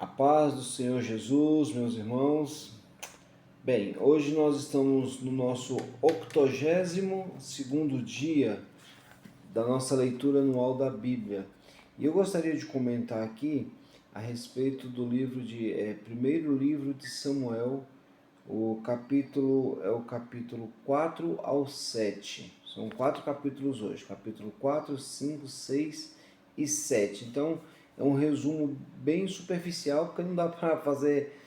A paz do Senhor Jesus, meus irmãos. Bem, hoje nós estamos no nosso 82º dia da nossa leitura anual da Bíblia. E eu gostaria de comentar aqui a respeito do primeiro livro de Samuel, o capítulo 4 ao 7. São 4 capítulos hoje, capítulo 4, 5, 6 e 7. Então, é um resumo bem superficial, porque não dá para fazer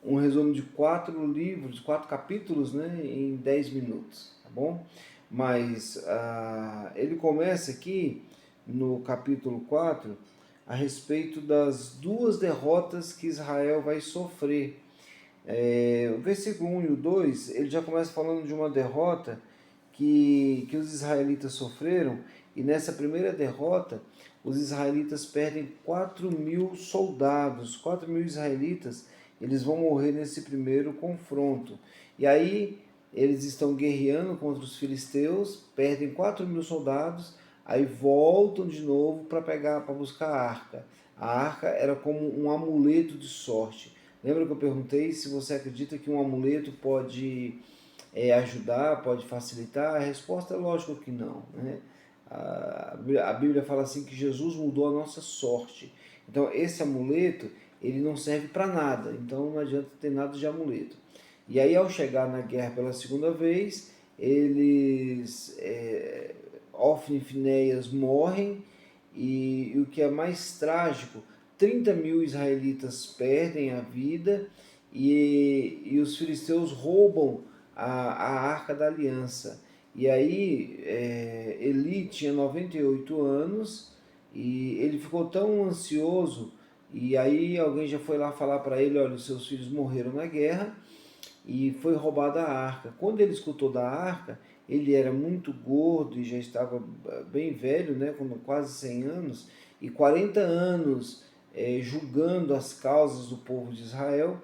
um resumo de 4 livros, 4 capítulos, né, em 10 minutos, tá bom? Mas ele começa aqui no capítulo 4 a respeito das duas derrotas que Israel vai sofrer. O versículo 1 e o 2, ele já começa falando de uma derrota que os israelitas sofreram, e nessa primeira derrota, os israelitas perdem 4.000 soldados, 4.000 israelitas, eles vão morrer nesse primeiro confronto. E aí, eles estão guerreando contra os filisteus, perdem 4.000 soldados, aí voltam de novo para buscar a arca. A arca era como um amuleto de sorte. Lembra que eu perguntei se você acredita que um amuleto pode ajudar, pode facilitar? A resposta é lógico que não, né? A Bíblia fala assim que Jesus mudou a nossa sorte. Então esse amuleto, ele não serve para nada, então não adianta ter nada de amuleto. E aí ao chegar na guerra pela segunda vez, Ofni e Finéias morrem, e o que é mais trágico, 30.000 israelitas perdem a vida, e os filisteus roubam a Arca da Aliança. E aí Eli tinha 98 anos e ele ficou tão ansioso, e aí alguém já foi lá falar para ele, olha, os seus filhos morreram na guerra e foi roubada a arca. Quando ele escutou da arca, ele era muito gordo e já estava bem velho, né, com quase 100 anos, e 40 anos julgando as causas do povo de Israel.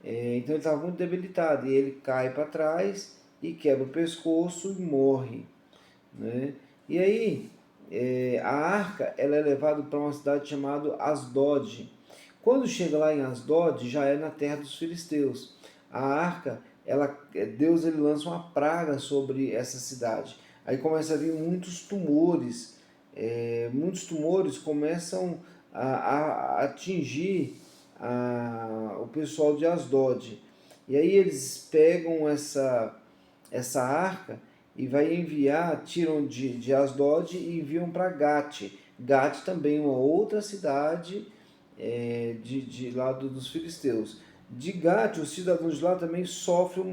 Então ele estava muito debilitado, e ele cai para trás e quebra o pescoço e morre, né? E aí a arca ela é levada para uma cidade chamada Asdod. Quando chega lá em Asdod, já é na terra dos filisteus. A arca, Deus ele lança uma praga sobre essa cidade. Aí começa a vir muitos tumores começam a atingir o pessoal de Asdod. E aí eles pegam essa arca e vai enviar, tiram de Asdod e enviam para Gate. Gate também uma outra cidade de lado dos filisteus. De Gate, os cidadãos de lá também sofrem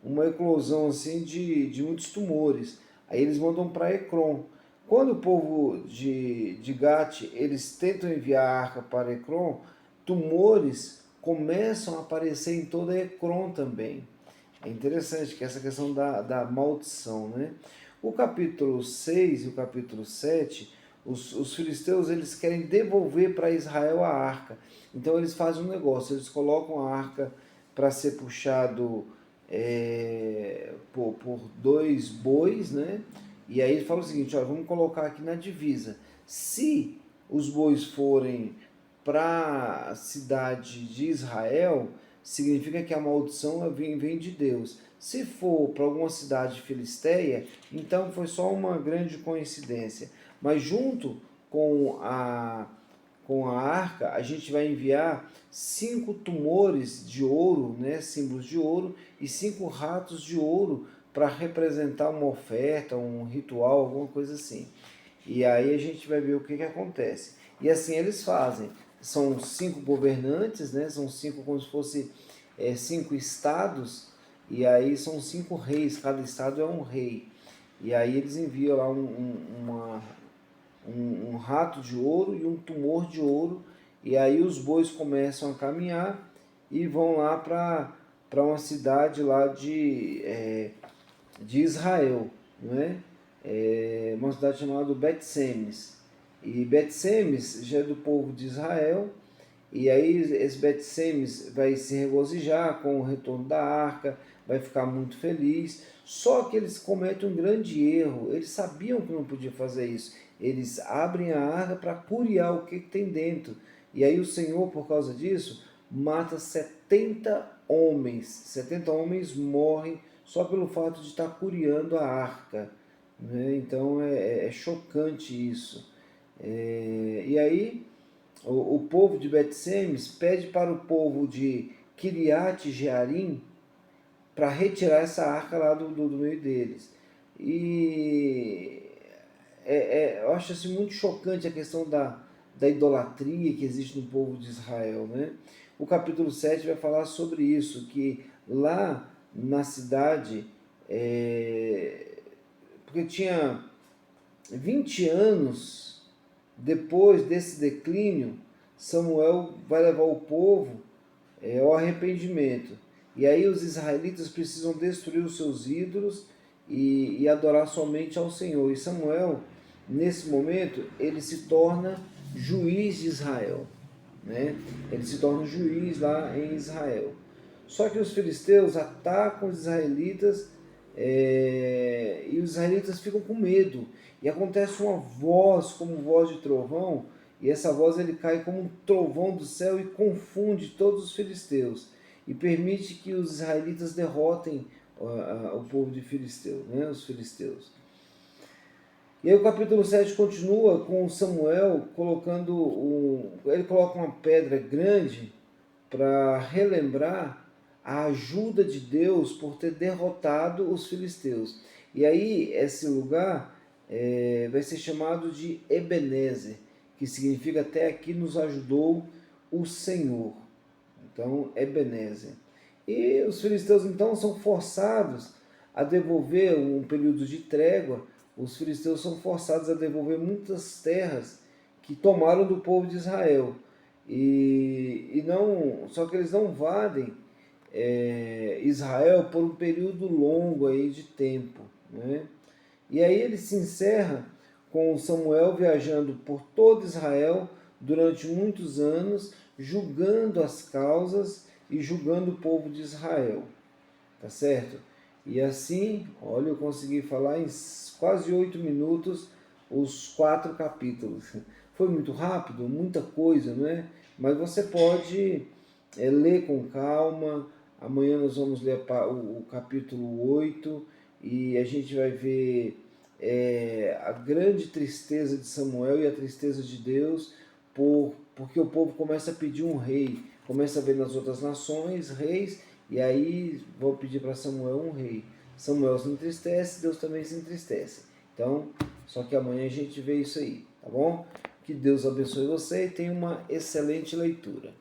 uma eclosão assim de muitos tumores. Aí eles mandam para Ecrom. Quando o povo de Gate, eles tentam enviar a arca para Ecrom, tumores começam a aparecer em toda Ecrom também. É interessante que essa questão da maldição, né? O capítulo 6 e o capítulo 7, os filisteus eles querem devolver para Israel a arca. Então eles fazem um negócio, eles colocam a arca para ser puxado por dois bois, né? E aí eles falam o seguinte, olha, vamos colocar aqui na divisa. Se os bois forem para a cidade de Israel, significa que a maldição vem de Deus. Se for para alguma cidade filisteia, então foi só uma grande coincidência. Mas junto com a arca, a gente vai enviar 5 tumores de ouro, né, símbolos de ouro, e 5 ratos de ouro para representar uma oferta, um ritual, alguma coisa assim. E aí a gente vai ver o que acontece. E assim eles fazem. São 5 governantes, né? São 5 como se fosse 5 estados, e aí são 5 reis, cada estado é um rei. E aí eles enviam lá um rato de ouro e um tumor de ouro, e aí os bois começam a caminhar e vão lá para uma cidade lá de Israel, não é? Uma cidade chamada Bet-Semes. E Bet-Semes já é do povo de Israel, e aí esse Bet-Semes vai se regozijar com o retorno da arca, vai ficar muito feliz. Só que eles cometem um grande erro. Eles sabiam que não podia fazer isso. Eles abrem a arca para curiar o que tem dentro. E aí o Senhor, por causa disso, mata 70 homens. 70 homens morrem só pelo fato de estar curiando a arca. Né? Então é chocante isso. E aí o povo de Bet-Semes pede para o povo de Kiriat Jearim para retirar essa arca lá do meio deles. E eu acho assim, muito chocante a questão da idolatria que existe no povo de Israel. Né? O capítulo 7 vai falar sobre isso, que lá na cidade, porque tinha 20 anos depois desse declínio, Samuel vai levar o povo ao arrependimento. E aí os israelitas precisam destruir os seus ídolos e adorar somente ao Senhor. E Samuel, nesse momento, ele se torna juiz de Israel. Né? Ele se torna juiz lá em Israel. Só que os filisteus atacam os israelitas e os israelitas ficam com medo. E acontece uma voz como voz de trovão, e essa voz ele cai como um trovão do céu e confunde todos os filisteus e permite que os israelitas derrotem o povo de Filisteu, né, os filisteus. E aí o capítulo 7 continua com Samuel ele coloca uma pedra grande para relembrar a ajuda de Deus por ter derrotado os filisteus. E aí esse lugar vai ser chamado de Ebenezer, que significa até aqui nos ajudou o Senhor. Então, Ebenezer. E os filisteus então são forçados a devolver um período de trégua. Os filisteus são forçados a devolver muitas terras que tomaram do povo de Israel. Só que eles não invadem Israel por um período longo aí de tempo. Né? E aí ele se encerra com Samuel viajando por todo Israel durante muitos anos, julgando as causas e julgando o povo de Israel. Tá certo? E assim, olha, eu consegui falar em quase 8 minutos os 4 capítulos. Foi muito rápido, muita coisa, né? Mas você pode ler com calma. Amanhã nós vamos ler o capítulo 8 e a gente vai ver a grande tristeza de Samuel e a tristeza de Deus, porque o povo começa a pedir um rei, começa a ver nas outras nações reis, e aí vou pedir para Samuel um rei. Samuel se entristece, Deus também se entristece. Então, só que amanhã a gente vê isso aí, tá bom? Que Deus abençoe você e tenha uma excelente leitura.